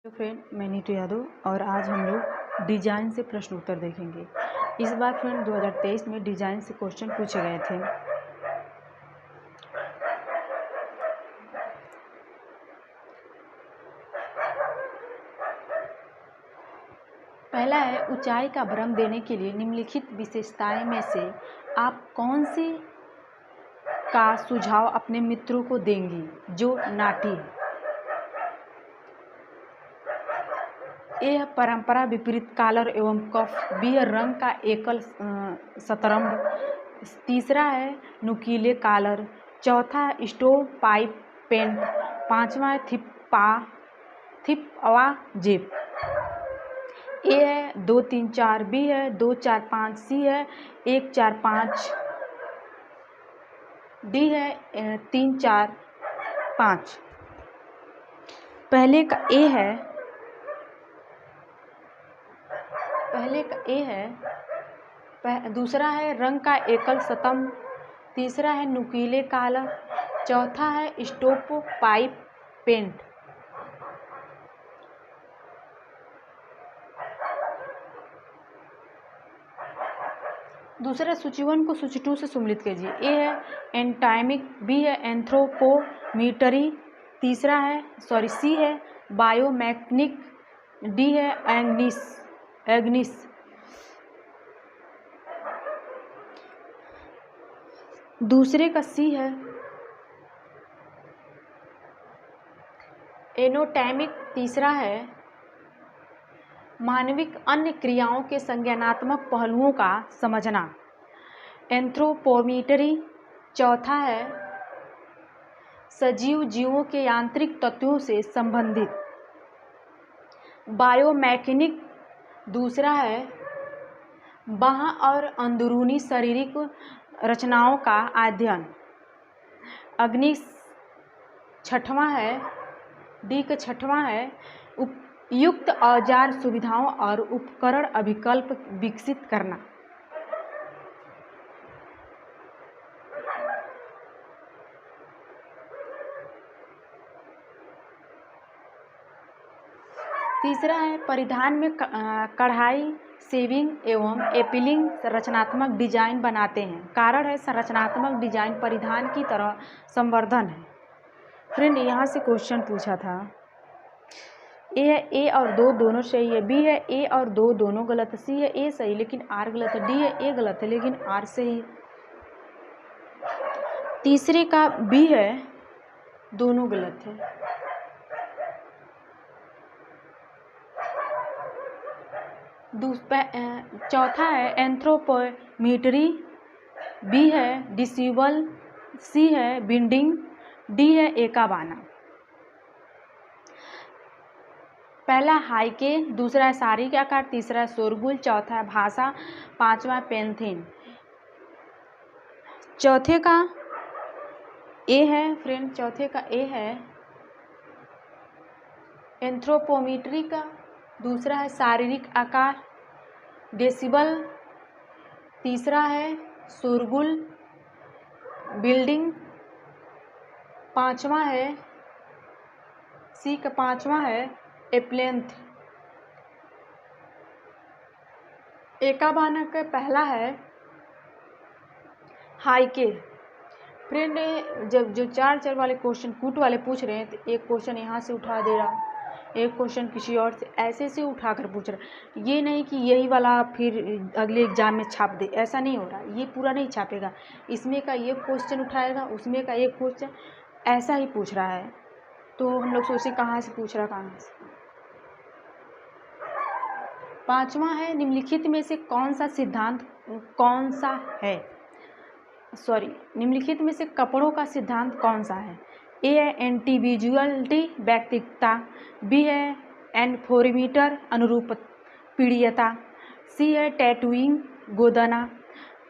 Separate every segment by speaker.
Speaker 1: तो फ्रेंड, मैं नीतू यादव और आज हम लोग डिजाइन से प्रश्न उत्तर देखेंगे। इस बार फ्रेंड 2023 में डिजाइन से क्वेश्चन पूछे गए थे। पहला है, ऊंचाई का भ्रम देने के लिए निम्नलिखित विशेषताएं में से आप कौन सी का सुझाव अपने मित्रों को देंगी जो नाटी है। ए है परंपरा विपरीत कॉलर एवं कफ। बी है रंग का एकल सतरंग। तीसरा है नुकीले कॉलर। चौथा है स्टोव पाइप पेंट। पांचवा है थिपवा जेब। ए है 2 3 4। बी है 2 4 5। सी है 1 4 5। डी है 3 4 5। पहले का ए है, दूसरा है रंग का एकल स्तंभ। तीसरा है नुकीले कॉलर। चौथा है स्टोव पाइप पेंट। दूसरे सूचीवन को सूची 2 से सम्मिलित कीजिए। ए है एंटाइमिक। बी है एंथ्रोपोमीटरी। सी है बायोमैकेनिक। डी है एग्निस। दूसरे का सी है एनोटैमिक। तीसरा है मानविक अन्य क्रियाओं के संज्ञानात्मक पहलुओं का समझना, एंथ्रोपोमीटरी। चौथा है सजीव जीवों के यांत्रिक तत्वों से संबंधित, बायोमैकेनिक। दूसरा है बाह्य और अंदरूनी शारीरिक रचनाओं का अध्ययन, अग्निस। छठवां है उपयुक्त औजार सुविधाओं और उपकरण अभिकल्प विकसित करना। तीसरा है परिधान में कढ़ाई, सेविंग एवं एपिलिंग रचनात्मक डिजाइन बनाते हैं। कारण है संरचनात्मक डिजाइन परिधान की तरह संवर्धन है। फ्रेंड, यहाँ से क्वेश्चन पूछा था। ए और 2 दोनों सही है। बी है ए और 2 दोनों गलत है। सी है ए सही लेकिन आर गलत है। डी है ए गलत है लेकिन आर सही। तीसरे का बी है दोनों गलत है। चौथा है एंथ्रोपोमीटरी। बी है डिसीबल। सी है बिंडिंग। डी है एकाबाना। पहला हाइके, दूसरा है सारी के आकार, तीसरा है शोरगुल, चौथा है भाषा, पांचवा पेंथिन। चौथे का ए है फ्रेंड, चौथे का ए है एंथ्रोपोमीट्री का। दूसरा है शारीरिक आकार, डेसिबल। तीसरा है शोरगुल, बिल्डिंग। पांचवा है सी का पांचवा है एप्लेंथ। एकाबाना का पहला है हाइके। फ्रेंड, जब जो 4 वाले क्वेश्चन कूट वाले पूछ रहे हैं तो एक क्वेश्चन यहाँ से उठा दे रहा, एक क्वेश्चन किसी और से ऐसे उठा कर पूछ रहा। ये नहीं कि यही वाला फिर अगले एग्जाम में छाप दे, ऐसा नहीं हो रहा। ये पूरा नहीं छापेगा, इसमें का ये क्वेश्चन उठाएगा, उसमें का एक क्वेश्चन, ऐसा ही पूछ रहा है। तो हम लोग सोचे कहाँ से पूछ रहा, कहाँ से। पांचवा है निम्नलिखित में से निम्नलिखित में से कपड़ों का सिद्धांत कौन सा है। ए है इंडिविजुअलिटी व्यक्तिगतता। बी है एनफोरीमीटर अनुरूपीयता। सी है टैटूइंग गोदना।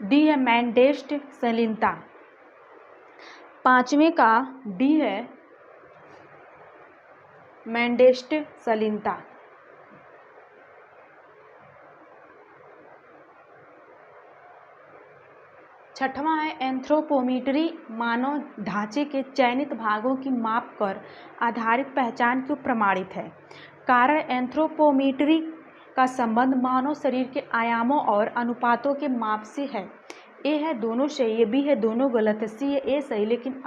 Speaker 1: डी है मैंडेस्ट सलीनता। पांचवें का डी है मैंडेस्ट सलीनता। छठवां है एंथ्रोपोमीटरी मानव ढांचे के चयनित भागों की माप कर आधारित पहचान क्यों प्रमाणित है। कारण एंथ्रोपोमीट्री का संबंध मानव शरीर के आयामों और अनुपातों के माप से है। ए है दोनों सही है, बी है दोनों गलत है, सी है ए सही लेकिन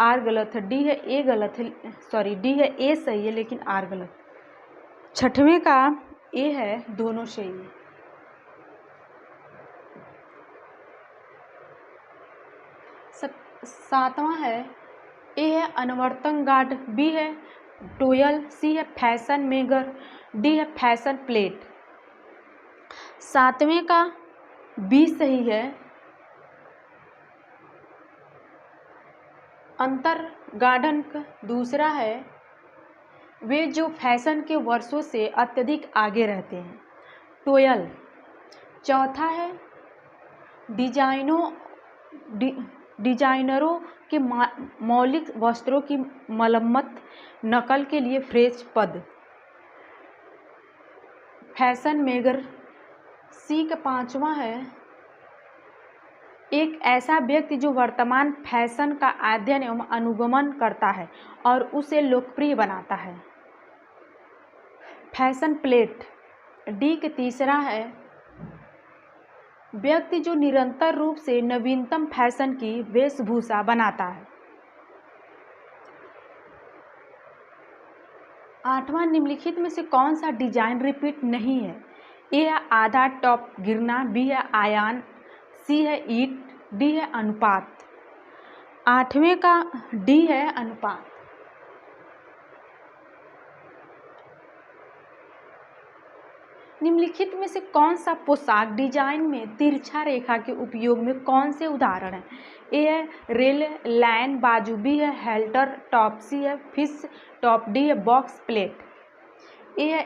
Speaker 1: आर गलत है, डी है ए गलत है, डी है ए सही है लेकिन आर गलत। छठवें का ए है दोनों सही है। सातवां है ए है अनुवर्तन गार्ड, बी है टोयल, सी है फैशन मेगर, डी है फैशन प्लेट। सातवें का बी सही है। अंतर गार्डन का दूसरा है वे जो फैशन के वर्षों से अत्यधिक आगे रहते हैं, टोयल। चौथा है डिजाइनरों के मौलिक वस्त्रों की मरम्मत नकल के लिए फ्रेंच पद, फैशन मेकर। सी का पांचवा है एक ऐसा व्यक्ति जो वर्तमान फैशन का अध्ययन एवं अनुगमन करता है और उसे लोकप्रिय बनाता है, फैशन प्लेट। डी के तीसरा है व्यक्ति जो निरंतर रूप से नवीनतम फैशन की वेशभूषा बनाता है। आठवां निम्नलिखित में से कौन सा डिजाइन रिपीट नहीं है? ए है आधा टॉप गिरना, बी है आयान, सी है ईट, डी है अनुपात। आठवें का डी है अनुपात। निम्नलिखित में से कौन सा पोशाक डिजाइन में तिरछा रेखा के उपयोग में कौन से उदाहरण हैं? ए है रेल लाइन बाजू, बी है हेल्टर टॉप, सी है फिश टॉप, डी है बॉक्स प्लेट। ए है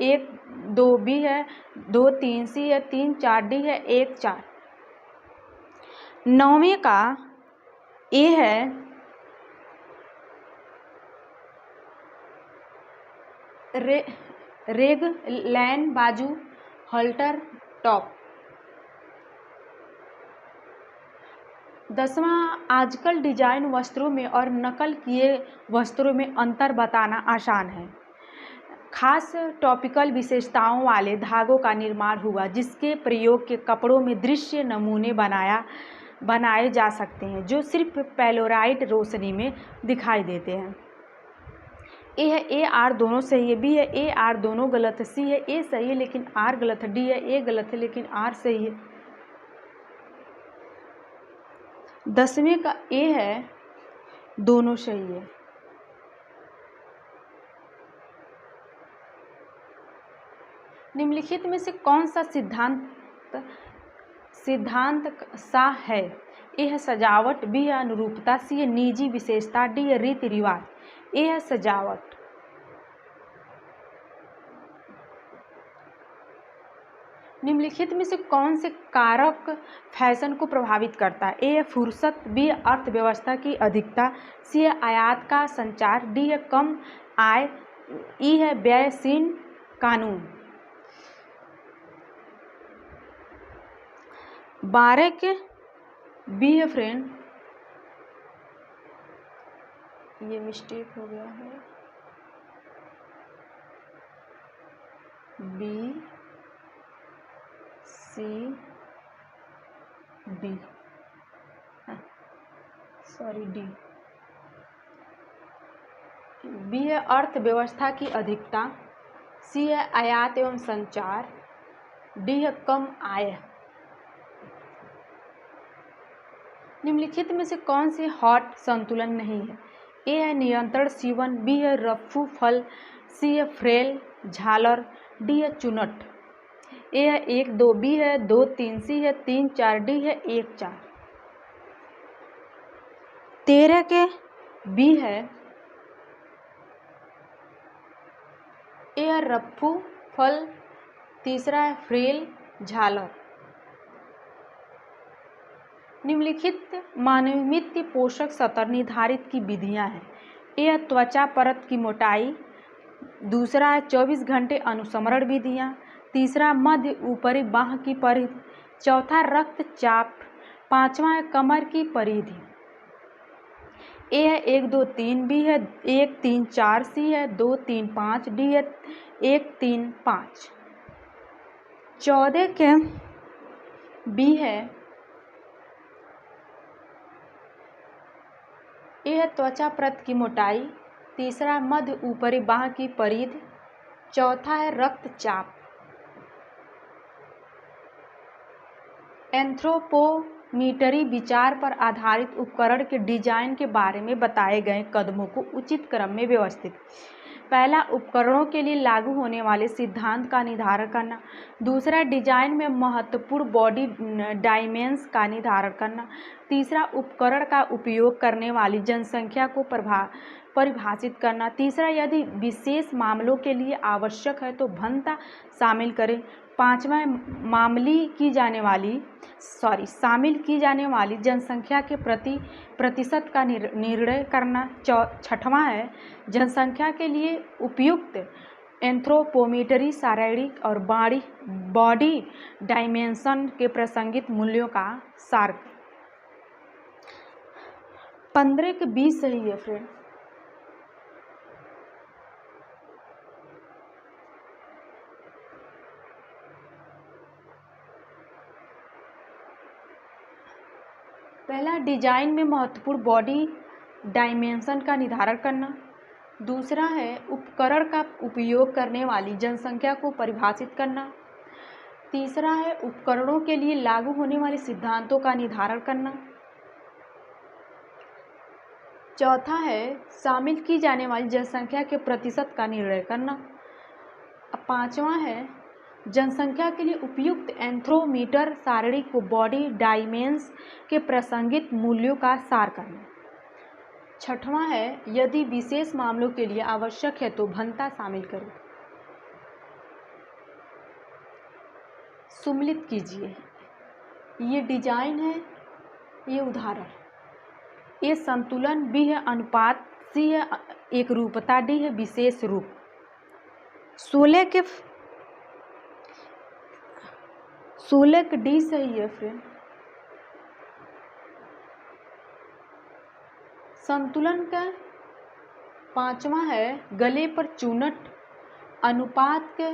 Speaker 1: एक दो, बी है 2 3, सी है 3 4, डी है 1 4। नौवें का ए है रेग लाइन बाजू हल्टर टॉप। 10वां आजकल डिजाइन वस्त्रों में और नकल किए वस्त्रों में अंतर बताना आसान है। खास टॉपिकल विशेषताओं वाले धागों का निर्माण हुआ जिसके प्रयोग के कपड़ों में दृश्य नमूने बनाए जा सकते हैं जो सिर्फ पेलोराइट रोशनी में दिखाई देते हैं। ए है ए आर दोनों सही है, बी है ए आर दोनों गलत है, सी है ए सही है लेकिन आर गलत है, डी है ए गलत है लेकिन आर सही है। 10वें का ए है दोनों सही है। निम्नलिखित में से कौन सा सिद्धांत सा है? ए है सजावट, बी है अनुरूपता, सी है निजी विशेषता, डी है रीति रिवाज। ए है सजावट। निम्नलिखित में से कौन से कारक फैशन को प्रभावित करता है? ए है फुर्सत, बी है अर्थव्यवस्था की अधिकता, सी है आयात का संचार, डी है कम आय, ई है व्ययशील कानून। 12 के बी है फ्रेंड, ये मिस्टेक हो गया है, B C D, sorry D. B है अर्थव्यवस्था की अधिकता, सी है आयात एवं संचार, डी है कम आय। निम्नलिखित में से कौन से हॉट संतुलन नहीं है? ए है नियंत्रण सीवन, बी है रफ्फू फल, सी है फ्रेल झालर, डी है चुनट। ए है 1 2, बी है 2 3, सी है 3 4, डी है 1 4। 13 के बी है ए है रफ्फू फल, तीसरा है फ्रेल झालर। निम्नलिखित मानवीय पोषक सतह निर्धारित की विधियां हैं। ए है त्वचा परत की मोटाई, दूसरा है 24 घंटे अनुस्मरण विधियां, तीसरा मध्य ऊपरी बाह की परिधि, चौथा रक्तचाप, पांचवा है कमर की परिधि। ए है 1 2 3, बी है 1 3 4, सी है 2 3 5, डी है 1 3 5। 14 के बी है, ए है त्वचा परत की मोटाई, तीसरा मध्य ऊपरी बाह की परिध, चौथा है रक्तचाप। एंथ्रोपोमीटरी विचार पर आधारित उपकरण के डिजाइन के बारे में बताए गए कदमों को उचित क्रम में व्यवस्थित। पहला, उपकरणों के लिए लागू होने वाले सिद्धांत का निर्धारण करना। दूसरा, डिजाइन में महत्वपूर्ण बॉडी डायमेंशंस का निर्धारण करना। तीसरा, उपकरण का उपयोग करने वाली जनसंख्या को परिभाषित करना। तीसरा, यदि विशेष मामलों के लिए आवश्यक है तो भिन्नता शामिल करें। पांचवा, शामिल की जाने वाली जनसंख्या के प्रतिशत का निर्णय करना। छठवां है, जनसंख्या के लिए उपयुक्त एंथ्रोपोमीटरी शारीरिक और बॉडी डायमेंशन के प्रासंगिक मूल्यों का सार। 15 के 20 सही है फ्रेंड। पहला, डिजाइन में महत्वपूर्ण बॉडी डायमेंशन का निर्धारण करना। दूसरा है, उपकरण का उपयोग करने वाली जनसंख्या को परिभाषित करना। तीसरा है, उपकरणों के लिए लागू होने वाले सिद्धांतों का निर्धारण करना। चौथा है, शामिल की जाने वाली जनसंख्या के प्रतिशत का निर्णय करना। पांचवा है, जनसंख्या के लिए उपयुक्त एंथ्रोमीटर शारीरिक व बॉडी डायमेंशन के प्रासंगिक मूल्यों का सार करना। छठवां है, यदि विशेष मामलों के लिए आवश्यक है तो भिन्नता शामिल करें। सम्मिलित कीजिए। ये डिजाइन है, ये उदाहरण। ए संतुलन, बी है अनुपात, सी है एकरूपता, डी है विशेष रूप। 16 के डी सही है फ्रेंड। संतुलन का पांचवा है गले पर चूनट। अनुपात के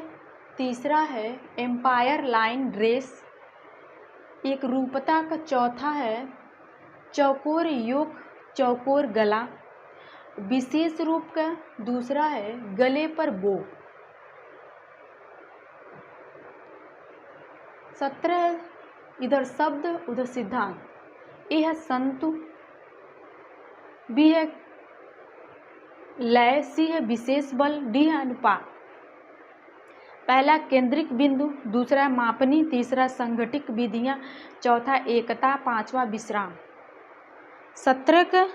Speaker 1: तीसरा है एम्पायर लाइन ड्रेस। एकरूपता का चौथा है चौकोर योक चौकोर गला। विशेष रूप का दूसरा है गले पर बो। 17 इधर शब्द उधर सिद्धांत। ए है संतु, बी है लय, सी है विशेष बल, डी है अनुपात। पहला केंद्रिक बिंदु, दूसरा मापनी, तीसरा संगठित विधियां, चौथा एकता, पांचवा विश्राम। 17 का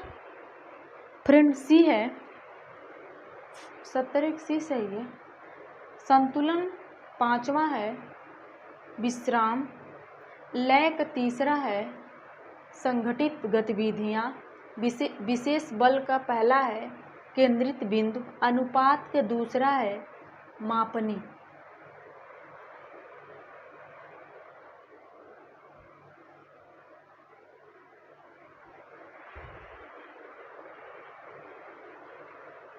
Speaker 1: फ्रेंड सी है। 17 सी सही है। संतुलन पांचवा है विश्राम। लय का तीसरा है संगठित गतिविधियां। विशेष बल का पहला है केंद्रित बिंदु। अनुपात के दूसरा है मापनी।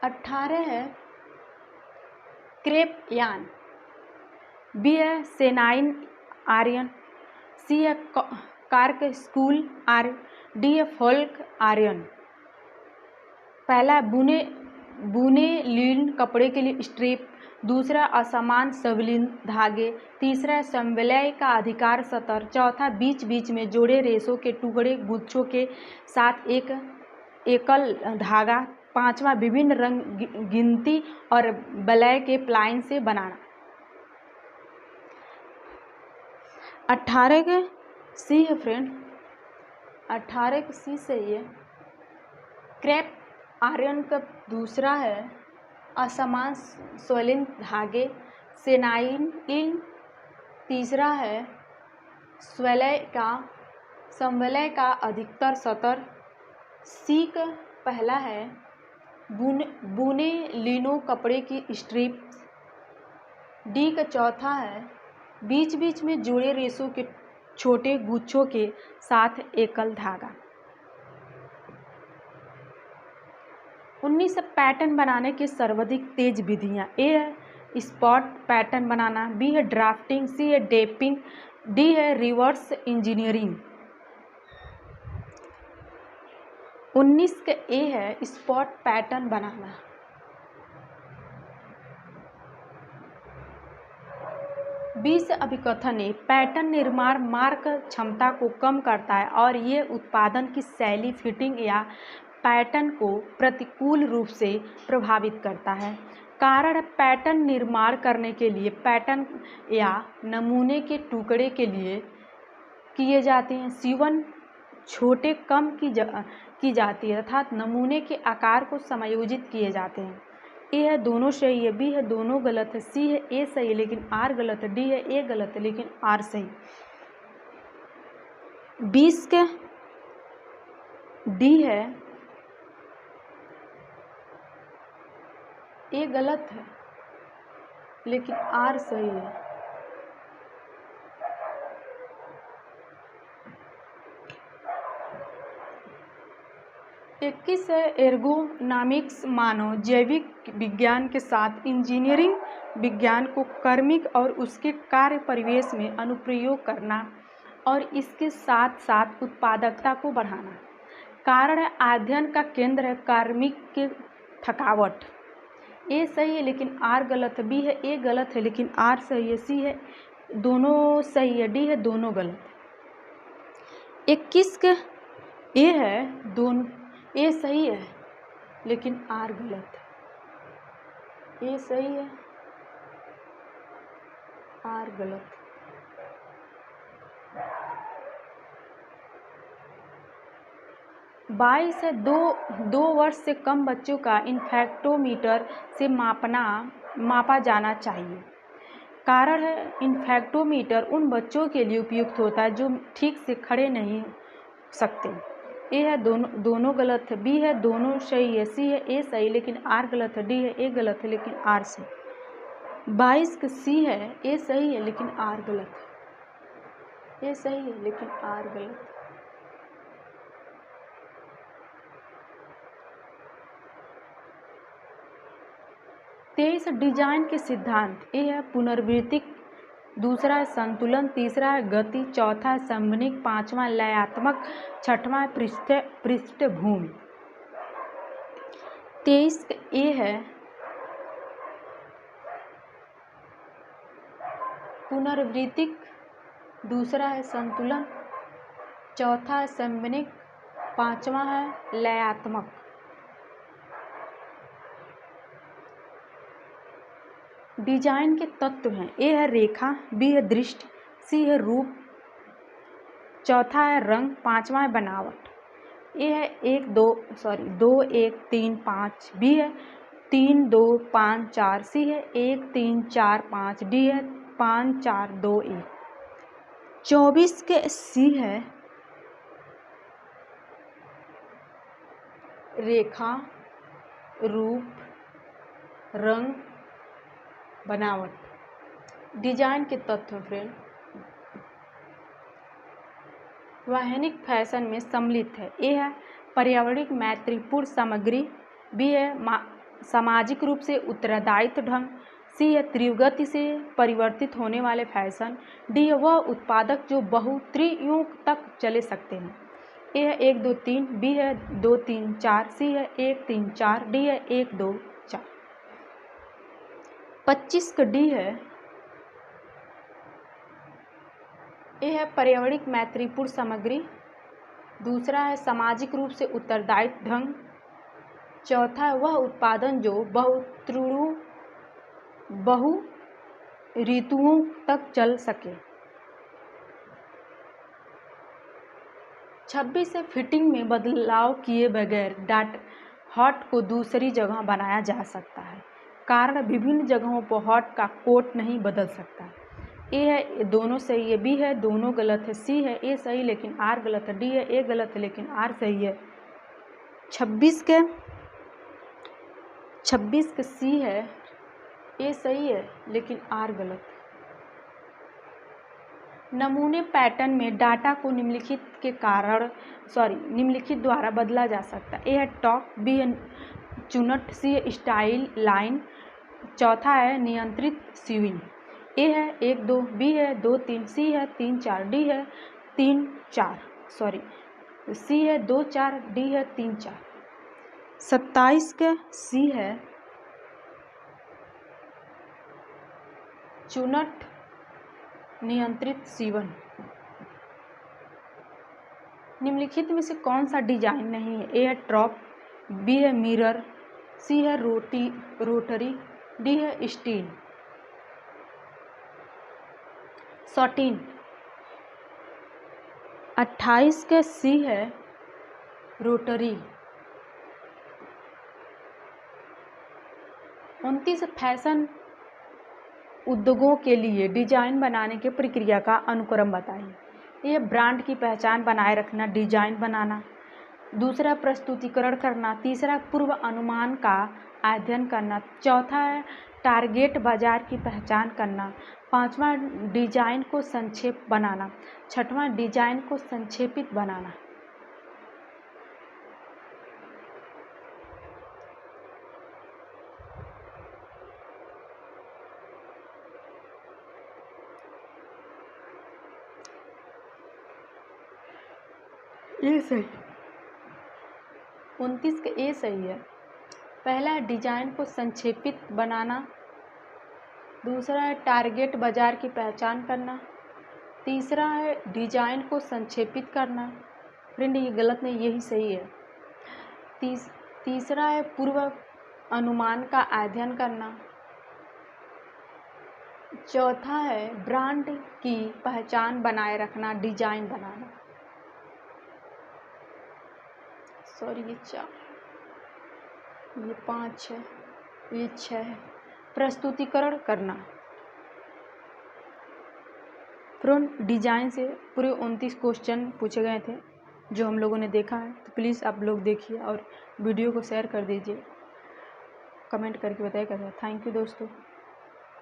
Speaker 1: अठारह है क्रेप यान। बी है सेनाइन आर्यन, सी है कार्क स्कूल आर्यन, डी है फोल्क आर्यन। पहला बुने लीन कपड़े के लिए स्ट्रिप, दूसरा असमान सबलिन धागे, तीसरा समवलय का अधिकार सतर, चौथा बीच बीच में जोड़े रेशों के टुकड़े गुच्छों के साथ एक एकल धागा, पांचवा विभिन्न रंग गिनती और वलय के प्लाइन से बनाना। 18 के सी है फ्रेंड। 18 के सी सही है। क्रेप आर्यन का दूसरा है असमान स्वलिन धागे। सेनाइन इन तीसरा है समवलय का अधिकतर सतर। सी का पहला है बुने लिनो कपड़े की स्ट्रिप। डी का चौथा है बीच बीच में जुड़े रेशों के छोटे गुच्छों के साथ एकल धागा। 19 पैटर्न बनाने की सर्वाधिक तेज विधियाँ। ए है स्पॉट पैटर्न बनाना, बी है ड्राफ्टिंग, सी है डेपिंग, डी है रिवर्स इंजीनियरिंग। 19 का ए है स्पॉट पैटर्न बनाना। बी से अभिकथन है पैटर्न निर्माण मार्क क्षमता को कम करता है और ये उत्पादन की शैली फिटिंग या पैटर्न को प्रतिकूल रूप से प्रभावित करता है। कारण पैटर्न निर्माण करने के लिए पैटर्न या नमूने के टुकड़े के लिए किए जाते हैं। सीवन छोटे कम की जाती है अर्थात नमूने के आकार को समायोजित किए जाते हैं। ए है दोनों सही है, बी है दोनों गलत है, सी है ए सही है लेकिन आर गलत है, डी है ए गलत है लेकिन आर सही। 20 के डी है ए गलत है लेकिन आर सही है। 21 है एर्गोनॉमिक्स मानव जैविक विज्ञान के साथ इंजीनियरिंग विज्ञान को कार्मिक और उसके कार्य परिवेश में अनुप्रयोग करना और इसके साथ साथ उत्पादकता को बढ़ाना। कारण है अध्ययन का केंद्र है कार्मिक की थकावट। ए सही है लेकिन आर गलत है, बी है ए गलत है लेकिन आर सही है, सी है दोनों सही है, डी है दोनों गलत है। 21 के ए है दोनों ए सही है लेकिन आर गलत है, ए सही है आर गलत। 22 है दो वर्ष से कम बच्चों का इन्फेक्टोमीटर से मापा जाना चाहिए। कारण है इन्फेक्टोमीटर उन बच्चों के लिए उपयुक्त होता है जो ठीक से खड़े नहीं हो सकते। ए है दोनों गलत है, बी है दोनों सही है, सी है ए सही लेकिन आर गलत है, डी है ए गलत है लेकिन आर सही। 22 का सी है ए सही है लेकिन आर गलत है, ए सही है लेकिन आर गलत है। 23 डिजाइन के सिद्धांत। ए है पुनरावृत्तिक, दूसरा है संतुलन, तीसरा है गति, चौथा है संवहनिक, पांचवा लयात्मक, छठवां है पृष्ठभूमि। 23 ए है पुनरावृत्तिक, दूसरा है संतुलन, चौथा है संवहनिक, पांचवा है लयात्मक। डिजाइन के तत्व हैं। ए है रेखा, बी है दृष्टि, सी है रूप, चौथा है रंग, पांचवा है बनावट। ए है 2 1 3 5, बी है 3 2 5 4, सी है 1 3 4 5, डी है 5 4 2 1। 24 के सी है रेखा, रूप, रंग, बनावट। डिजाइन के तत्व फ्रेंड वैज्ञानिक फैशन में सम्मिलित है। ए है पर्यावरणिक मैत्रीपूर्ण सामग्री, बी है सामाजिक रूप से उत्तरदायित्व ढंग, सी है तीव्रगति से परिवर्तित होने वाले फैशन, डी है वह उत्पादक जो बहुत्रियुग तक चले सकते हैं। ए है 1 2 3, बी है 2 3 4, सी है 1 3 4, डी है 1 2 4। 25 का डी है ए है पर्यावरणिक मैत्रीपूर्ण सामग्री, दूसरा है सामाजिक रूप से उत्तरदायित्व ढंग, चौथा है वह उत्पादन जो बहु ऋतुओं तक चल सके। 26 है फिटिंग में बदलाव किए बगैर हॉट को दूसरी जगह बनाया जा सकता है। कारण विभिन्न जगहों पर हॉट का कोट नहीं बदल सकता। ए है दोनों सही है, बी है दोनों गलत है, सी है ए सही लेकिन आर गलत है, डी है ए गलत है लेकिन आर सही है। 26 के सी है ए सही है लेकिन आर गलत है। नमूने पैटर्न में डाटा को निम्नलिखित द्वारा बदला जा सकता है। ए है टॉप, बी है चुनट, सी है स्टाइल लाइन, चौथा है नियंत्रित स्विंग। ए है 1 2, बी है 2 3, सी है 3 4, डी है 3 4, सॉरी सी है 2 4, डी है 3 4। 27 का सी है चुनट नियंत्रित सीवन। निम्नलिखित में से कौन सा डिजाइन नहीं है? ए है ट्रॉप, बी है मिरर, सी है रोटरी, डी है स्टील। 14 28 का सी है रोटरी। 29 फैशन उद्योगों के लिए डिजाइन बनाने की प्रक्रिया का अनुक्रम बताइए। ये ब्रांड की पहचान बनाए रखना, डिजाइन बनाना। दूसरा प्रस्तुतिकरण करना। तीसरा पूर्व अनुमान का अध्ययन करना। चौथा है टारगेट बाजार की पहचान करना। पांचवा डिजाइन को संक्षेप बनाना। छठवां डिजाइन को संक्षेपित बनाना। ये सही, 29 का ए सही है। पहला है डिजाइन को संक्षेपित बनाना, दूसरा है टारगेट बाजार की पहचान करना, तीसरा है डिजाइन को संक्षेपित करना। फ्रेंड ये गलत नहीं, यही सही है। तीसरा है पूर्व अनुमान का अध्ययन करना। चौथा है ब्रांड की पहचान बनाए रखना, डिजाइन बनाना। सॉरी ये 4, ये 5 है, ये 6 है। प्रस्तुतिकरण करना। फ्रंट डिजाइन से पूरे 29 क्वेश्चन पूछे गए थे जो हम लोगों ने देखा है, तो प्लीज़ आप लोग देखिए और वीडियो को शेयर कर दीजिए, कमेंट करके बताइए कैसा। थैंक यू दोस्तों।